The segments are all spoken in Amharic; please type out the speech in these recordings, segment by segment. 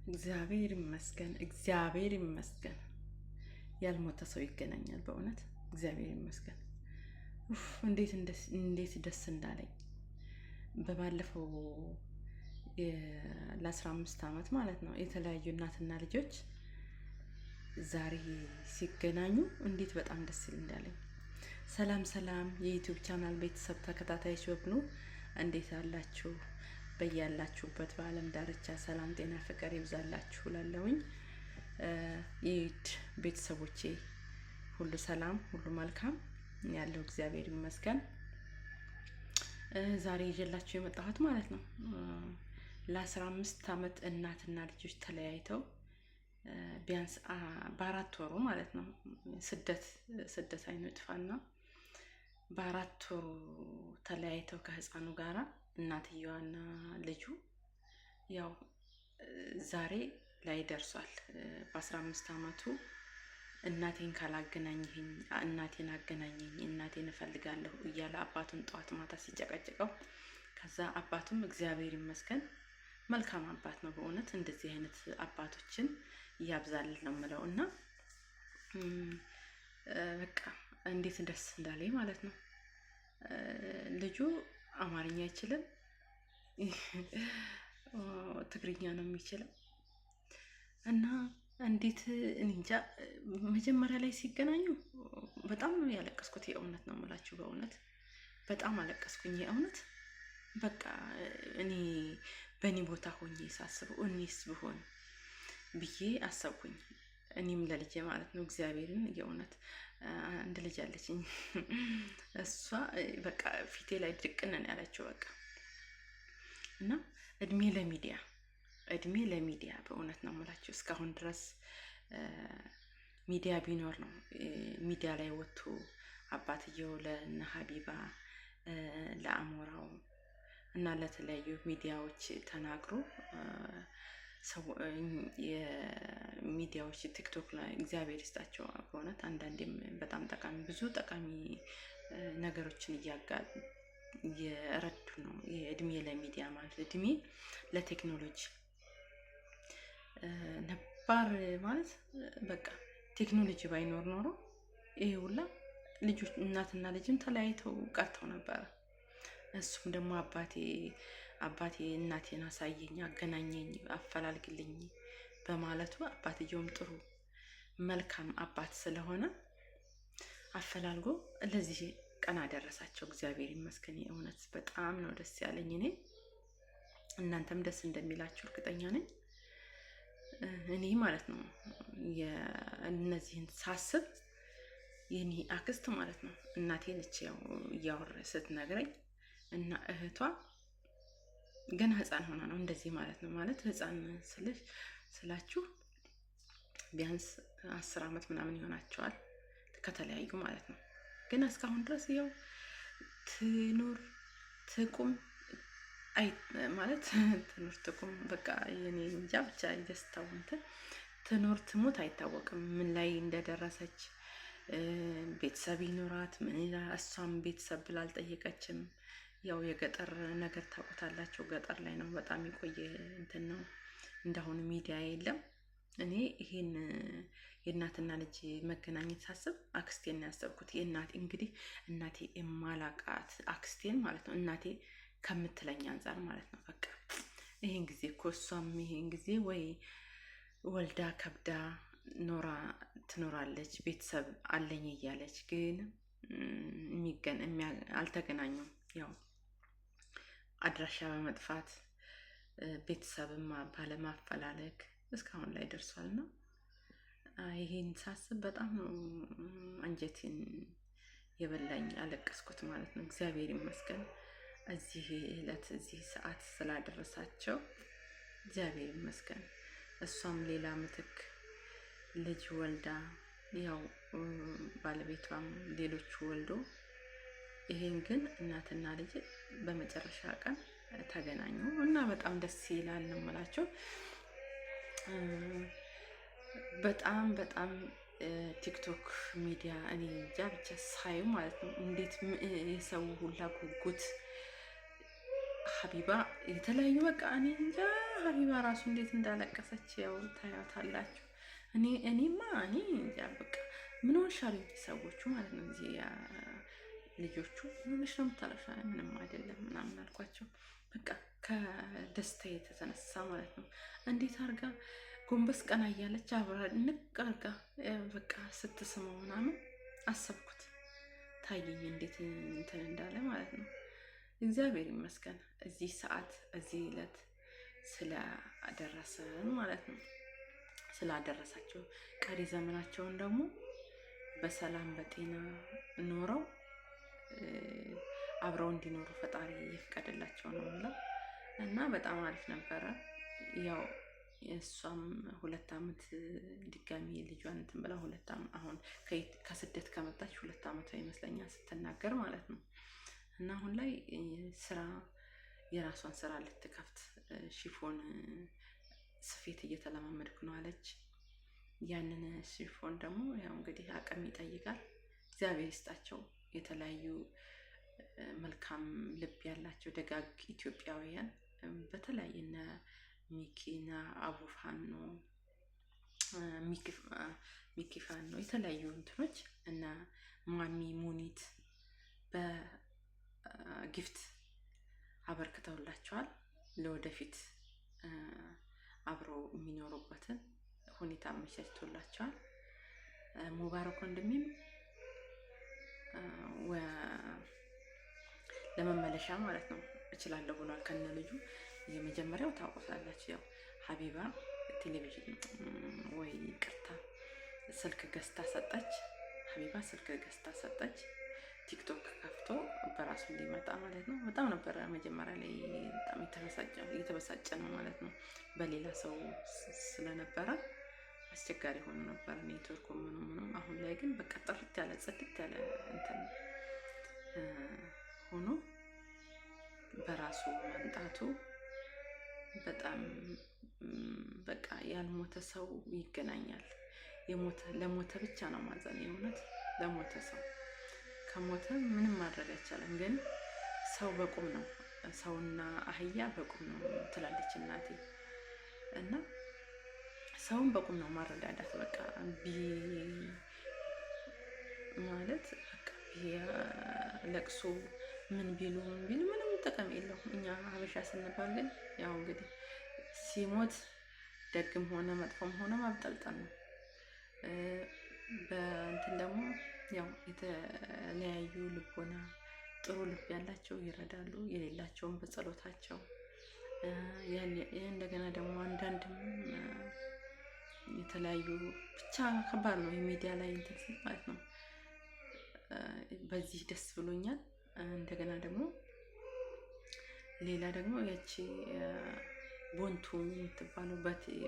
እግዚአብሔር ይመስገን፣ እግዚአብሔር ይመስገን። ያልሞተ ሰው ይገናኛል። በእውነት እግዚአብሔር ይመስገን። እንዴት ደስ እንዳለኝ በባለፈው ለ15 ዓመት ማለት ነው የተለያዩ እናትና ልጆች ዛሬ ሲገናኙ እንዴት በጣም ደስ እንዳለኝ። ሰላም ሰላም፣ የዩቲዩብ ቻናል ቤተሰብ ተከታታዮች በሙሉ እንዴት አላችሁ? በያላችሁበት በዓለም ዳርቻ ሰላም፣ ጤና፣ ፍቅር ይብዛላችሁ እላለሁኝ። የዩድ ቤተሰቦቼ ሁሉ ሰላም፣ ሁሉ መልካም ያለው እግዚአብሔር ይመስገን። ዛሬ ይዤላችሁ የመጣሁት ማለት ነው ለ15 ዓመት እናትና ልጆች ተለያይተው ቢያንስ በአራት ወሩ ማለት ነው ስደት አይኑ ይጥፋና በአራት ወሩ ተለያይተው ከህፃኑ ጋራ እናትየዋና ልጁ ያው ዛሬ ላይ ደርሷል። በ15 ዓመቱ እናቴን ካላገናኘኝ እናቴን አገናኘኝ እናቴን እፈልጋለሁ እያለ አባቱን ጠዋት ማታ ሲጨቀጭቀው፣ ከዛ አባቱም እግዚአብሔር ይመስገን መልካም አባት ነው። በእውነት እንደዚህ አይነት አባቶችን ያብዛልን ነው የምለው። እና በቃ እንዴት ደስ እንዳለኝ ማለት ነው። ልጁ አማርኛ አይችልም፣ ትግርኛ ነው የሚችለው። እና እንዴት እንጃ መጀመሪያ ላይ ሲገናኙ በጣም ነው ያለቀስኩት። የእውነት ነው የምላችሁ፣ በእውነት በጣም አለቀስኩኝ። የእውነት በቃ እኔ በእኔ ቦታ ሆኜ ሳስበው እኔስ ብሆን ብዬ አሰብኩኝ። እኔም ለልጄ ማለት ነው እግዚአብሔርን የእውነት አንድ ልጅ አለችኝ። እሷ በቃ ፊቴ ላይ ድቅነን ያለችው በቃ። እና እድሜ ለሚዲያ በእውነት ነው የምላችሁ። እስካሁን ድረስ ሚዲያ ቢኖር ነው ሚዲያ ላይ ወጥቶ አባትየው ለእነ ሀቢባ ለአሞራው እና ለተለያዩ ሚዲያዎች ተናግሮ የሚዲያዎች ቲክቶክ ላይ እግዚአብሔር ይስጣቸው በእውነት አንዳንዴም በጣም ብዙ ጠቃሚ ነገሮችን እየረዱ ነው። የእድሜ ለሚዲያ ማለት እድሜ ለቴክኖሎጂ ነባር ማለት በቃ ቴክኖሎጂ ባይኖር ኖሮ ይሄ ሁላ ልጆች እናትና ልጅም ተለያይተው ቀርተው ነበረ። እሱም ደግሞ አባቴ እናቴን አሳየኝ፣ አገናኘኝ፣ አፈላልግልኝ በማለቱ አባትየውም ጥሩ መልካም አባት ስለሆነ አፈላልጎ ለዚህ ቀን አደረሳቸው። እግዚአብሔር ይመስገን። የእውነት በጣም ነው ደስ ያለኝ። እናንተም ደስ እንደሚላችሁ እርግጠኛ ነኝ። እኔ ማለት ነው እነዚህን ሳስብ የኔ አክስት ማለት ነው እናቴ ነች ያው እያወራ ስትነግረኝ እና እህቷ ገና ህፃን ሆና ነው እንደዚህ ማለት ነው። ማለት ህፃን ስላችሁ ቢያንስ 10 ዓመት ምናምን ይሆናቸዋል ከተለያዩ ማለት ነው። ግን እስካሁን ድረስ ያው ትኑር ትቁም ማለት ትኑር ትቁም በቃ የኔ እንጃ ብቻ ደስታው ትኑር ትሙት አይታወቅም ምን ላይ እንደደረሰች። ቤተሰብ ይኖራት ምን ይላል፣ እሷም ቤተሰብ ብላ አልጠየቀችም። ያው የገጠር ነገር ታውቁታላችሁ፣ ገጠር ላይ ነው በጣም የቆየ ነው። እንዳሁኑ ሚዲያ የለም። እኔ ይሄን የእናትና ልጅ መገናኘት ሳስብ አክስቴን ያሰብኩት። እንግዲህ እናቴ የማላቃት አክስቴን ማለት ነው እናቴ ከምትለኝ አንጻር ማለት ነው። በቃ ይሄን ጊዜ እኮ እሷም ይሄን ጊዜ ወይ ወልዳ ከብዳ ትኖራለች ቤተሰብ አለኝ እያለች ግን አልተገናኙም። ያው አድራሻ በመጥፋት ቤተሰብም ባለማፈላለግ እስካሁን ላይ ደርሷል። ነው ይሄን ሳስብ በጣም አንጀቴን የበላኝ አለቀስኩት ማለት ነው። እግዚአብሔር ይመስገን እዚህ ዕለት እዚህ ሰዓት ስላደረሳቸው እግዚአብሔር ይመስገን። እሷም ሌላ ምትክ ልጅ ወልዳ ያው ባለቤቷም ሌሎች ወልዶ ይሄን ግን እናትና ልጅ በመጨረሻ ቀን ተገናኙ እና በጣም ደስ ይላል ነው የምላቸው። በጣም ቲክቶክ ሚዲያ እኔ እንጃ ብቻ ሳዩ ማለት ነው እንዴት የሰው ሁላ ጉጉት ሀቢባ የተለያዩ በቃ እኔ እንጃ ሀቢባ ራሱ እንዴት እንዳለቀሰች ያው ታያታላችሁ። እኔማ እኔ እንጃ በቃ ምን ሆንሻል ሰዎቹ ማለት ነው እዚህ ልጆቹ ምንሽ ነው የምታለቅሽ? ምንም አይደለም ምናምን አልኳቸው። በቃ ከደስታ የተነሳ ማለት ነው እንዴት አርጋ ጎንበስ ቀና እያለች አብራ ንቅ አርጋ በቃ ስትስመው ምናምን አሰብኩት ታየኝ እንዴት እንትን እንዳለ ማለት ነው። እግዚአብሔር ይመስገን እዚህ ሰዓት እዚህ ዕለት ስላደረሰን ማለት ነው። ስላደረሳቸው ቀሪ ዘመናቸውን ደግሞ በሰላም በጤና ኖረው አብረው እንዲኖሩ ፈጣሪ ይፍቀድላቸው ነው የምለው። እና በጣም አሪፍ ነበረ። ያው እሷም 2 ዓመት ድጋሚ ልጇን እንትን ብላ 2 ዓመት አሁን ከስደት ከመጣች 2 ዓመቷ ይመስለኛል ስትናገር ማለት ነው። እና አሁን ላይ ስራ የራሷን ስራ ልትከፍት ሽፎን ስፌት እየተለማመድኩ ነው አለች። ያንን ሽፎን ደግሞ ያው እንግዲህ አቅም ይጠይቃል። እግዚአብሔር ይስጣቸው የተለያዩ መልካም ልብ ያላቸው ደጋግ ኢትዮጵያውያን በተለያየና ሚኪና አቡፋኖ ሚኪፋኖ የተለያዩ እንትኖች እና ማሚ ሙኒት በጊፍት አበርክተውላቸዋል። ለወደፊት አብረው የሚኖሩበትን ሁኔታ አመቻችቶላቸዋል። ሙባረክ ወንድሜም ለመመለሻ ማለት ነው እችላለሁ ብሏል ከነ ልጁ። የመጀመሪያው ታውቁታላችሁ ያው ሀቢባ ቴሌቪዥን ወይ ቅርታ ስልክ ገዝታ ሰጠች። ሀቢባ ስልክ ገዝታ ሰጠች። ቲክቶክ ከፍቶ በራሱ እንዲመጣ ማለት ነው። በጣም ነበረ መጀመሪያ ላይ በጣም የተበሳጨ ነው ማለት ነው። በሌላ ሰው ስለነበረ አስቸጋሪ ሆኖ ነበር ኔትወርኩ ምንም። አሁን ላይ ግን በቃ ጥርት ያለ ጽድት ያለ እንትን ሆኖ በራሱ መምጣቱ በጣም በቃ ያልሞተ ሰው ይገናኛል። ለሞተ ብቻ ነው ማዘን። የእውነት ለሞተ ሰው ከሞተ ምንም ማድረግ አይቻልም። ግን ሰው በቁም ነው፣ ሰውና አህያ በቁም ነው ትላለች እናቴ። እና ሰውን በቁም ነው ማረዳዳት። በቃ ማለት በቃ ለቅሶ ምን ቢሉ ምንም ጥቅም የለውም። እኛ ሀበሻ ስንባል ግን ያው እንግዲህ ሲሞት ደግም ሆነ መጥፎም ሆነ ማብጠልጠል ነው። በእንትን ደግሞ ያው የተለያዩ ልቦና ጥሩ ልብ ያላቸው ይረዳሉ፣ የሌላቸውን በጸሎታቸው እንደገና ደግሞ አንዳንድም የተለያዩ ብቻ ከባድ ነው የሚዲያ ላይ እንትን ሲል ማለት ነው። በዚህ ደስ ብሎኛል። እንደገና ደግሞ ሌላ ደግሞ ያቺ ቦንቱ የምትባለው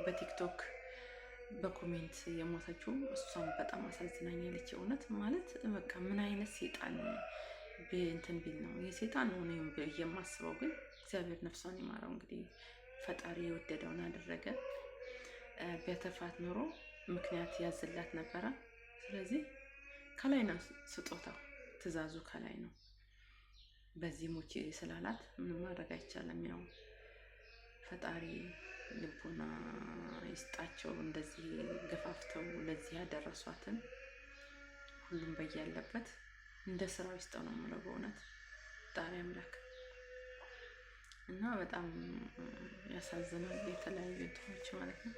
በቲክቶክ በኮሜንት የሞተችው እሷም በጣም አሳዝናኛለች። እውነት ማለት በቃ ምን አይነት ሴጣን እንትን ቢል ነው የሴጣን ነው ነው የማስበው። ግን እግዚአብሔር ነፍሷን ይማረው። እንግዲህ ፈጣሪ የወደደውን አደረገ። ቢያተርፋት ኖሮ ምክንያት ያዝላት ነበረ። ስለዚህ ከላይ ነው ስጦታው፣ ትዕዛዙ ከላይ ነው። በዚህ ሞቼ ስላላት ምንም ማድረግ አይቻልም። ያው ፈጣሪ ልቦና ይስጣቸው። እንደዚህ ገፋፍተው ለዚህ ያደረሷትን ሁሉም በያለበት እንደ ስራው ይስጠው ነው የምለው በእውነት ፈጣሪ አምላክ። እና በጣም ያሳዝናል የተለያዩ እንትኖች ማለት ነው።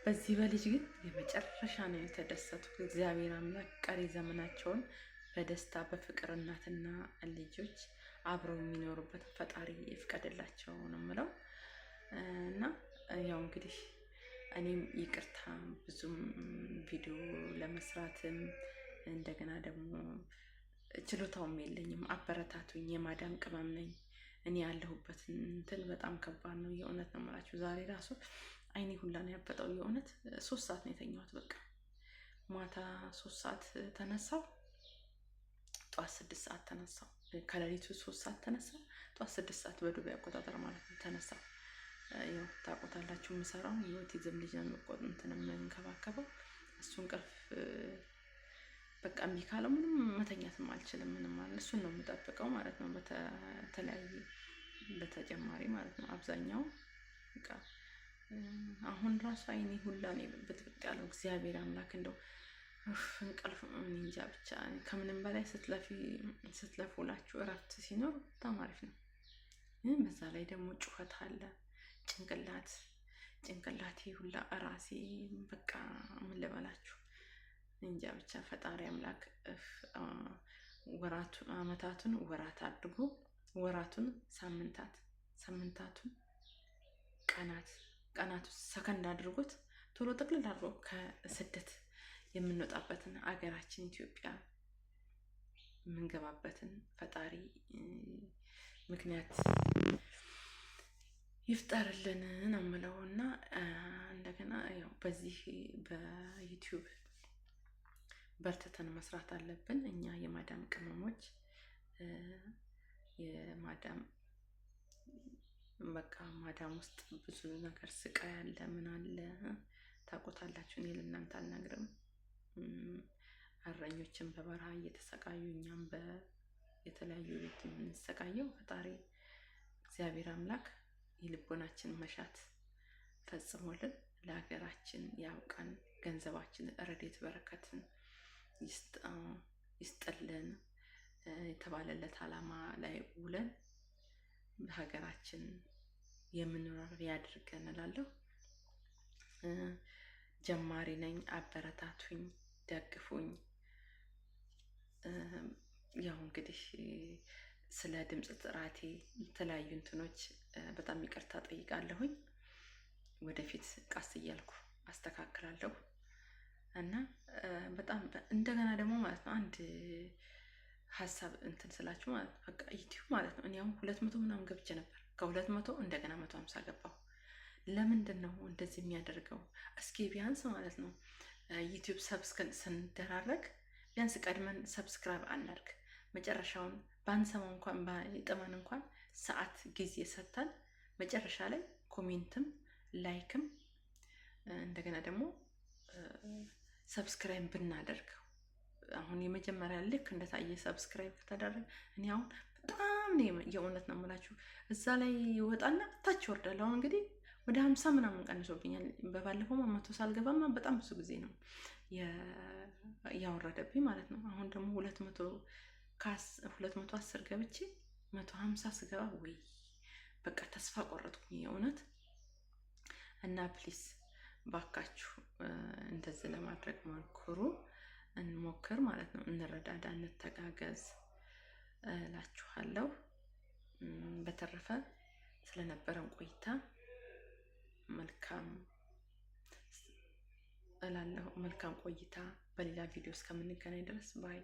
በዚህ በልጅ ግን የመጨረሻ ነው የተደሰቱት። እግዚአብሔር አምላክ ቀሪ ዘመናቸውን በደስታ በፍቅር እናትና ልጆች አብረው የሚኖሩበት ፈጣሪ ይፍቀድላቸው ነው የምለው። እና ያው እንግዲህ እኔም ይቅርታ ብዙም ቪዲዮ ለመስራትም እንደገና ደግሞ ችሎታውም የለኝም። አበረታቱኝ። የማዳም ቅመም ነኝ እኔ። ያለሁበት እንትን በጣም ከባድ ነው። የእውነት ነው የምላችሁ። ዛሬ ራሱ አይኔ ሁላ ነው ያበጠው። የእውነት 3 ሰዓት ነው የተኛሁት። በቃ ማታ 3 ሰዓት ተነሳው፣ ጠዋት 6 ሰዓት ተነሳው። ከሌሊቱ 3 ሰዓት ተነሳው፣ ጠዋት 6 ሰዓት በዱባይ አቆጣጠር ማለት ነው ተነሳው። ያው ታውቁታላችሁ የምሰራው የኦቲዝም ልጅ ነው እንትን የምንከባከበው። እሱ እንቅልፍ በቃ እምቢ ካለው ምንም መተኛትም አልችልም። ምንም ማለት እሱን ነው የምጠብቀው ማለት ነው። በተለያየ በተጨማሪ ማለት ነው። አብዛኛው በቃ አሁን ራሱ አይኔ ሁላ ነው ብጥብጥ ያለው። እግዚአብሔር አምላክ እንደው እንቅልፍ እንጃ ብቻ ከምንም በላይ ስትለፉ ውላችሁ እረፍት ሲኖር በጣም አሪፍ ነው። በዛ ላይ ደግሞ ጩኸት አለ። ጭንቅላቴ ሁላ ራሴ በቃ ምን ልበላችሁ እንጃ ብቻ ፈጣሪ አምላክ አመታቱን ወራት አድርጎ ወራቱን ሳምንታቱን ቀናቱ ሰከንድ አድርጎት ቶሎ ጥቅልል አድርጎ ከስደት የምንወጣበትን አገራችን ኢትዮጵያ የምንገባበትን ፈጣሪ ምክንያት ይፍጠርልን ነው የምለው። እና እንደገና ያው በዚህ በዩቲዩብ በርትተን መስራት አለብን እኛ የማዳም ቅመሞች። በቃ ማዳም ውስጥ ብዙ ነገር ስቃይ አለ፣ ምን አለ ታውቁታላችሁ። እኔ ለእናንተ አልነግርም። እረኞችን በበረሃ እየተሰቃዩ እኛም የተለያዩ ቤት የምንሰቃየው ፈጣሪ እግዚአብሔር አምላክ የልቦናችን መሻት ፈጽሞልን ለሀገራችን ያውቃን። ገንዘባችን ረድኤት በረከትን ይስጥልን። የተባለለት ዓላማ ላይ ውለን በሀገራችን የምንኖር ያድርገን እላለሁ። ጀማሪ ነኝ፣ አበረታቱኝ፣ ደግፉኝ። ያው እንግዲህ ስለ ድምፅ ጥራቴ የተለያዩ እንትኖች በጣም ይቅርታ ጠይቃለሁኝ። ወደፊት ቀስ እያልኩ አስተካክላለሁ። እና በጣም እንደገና ደግሞ ማለት ነው አንድ ሀሳብ እንትን ስላችሁ ማለት ነው በቃ ዩቲዩብ ማለት ነው እኔ አሁን 200 ምናምን ገብቼ ነበር። ከ200 እንደገና 150 ገባሁ። ለምንድን ነው እንደዚህ የሚያደርገው? እስኪ ቢያንስ ማለት ነው ዩቲዩብ ስንደራረግ ቢያንስ ቀድመን ሰብስክራይብ አናድርግ። መጨረሻውን ባንሰማው እንኳን ባይጥመን እንኳን ሰዓት ጊዜ ሰጥተን መጨረሻ ላይ ኮሜንትም ላይክም እንደገና ደግሞ ሰብስክራይብ ብናደርገው። አሁን የመጀመሪያ ልክ እንደታየ ሰብስክራይብ ከተደረገ እኔ አሁን በጣም ነው የእውነት ነው የምላችሁ እዛ ላይ ይወጣና ታች ይወርዳል። አሁን እንግዲህ ወደ 50 ምናምን ቀንሶብኛል። በባለፈው 100 ሳልገባማ በጣም ብዙ ጊዜ ነው ያወረደብኝ ማለት ነው። አሁን ደግሞ 210 ገብቼ 150 ስገባ ወይ በቃ ተስፋ ቆረጥኩኝ የእውነት። እና ፕሊስ ባካችሁ እንደዚህ ለማድረግ እንሞክር ማለት ነው። እንረዳዳ፣ እንተጋገዝ እላችኋለሁ። በተረፈ ስለነበረን ቆይታ መልካም ቆይታ። በሌላ ቪዲዮ እስከምንገናኝ ድረስ ባይ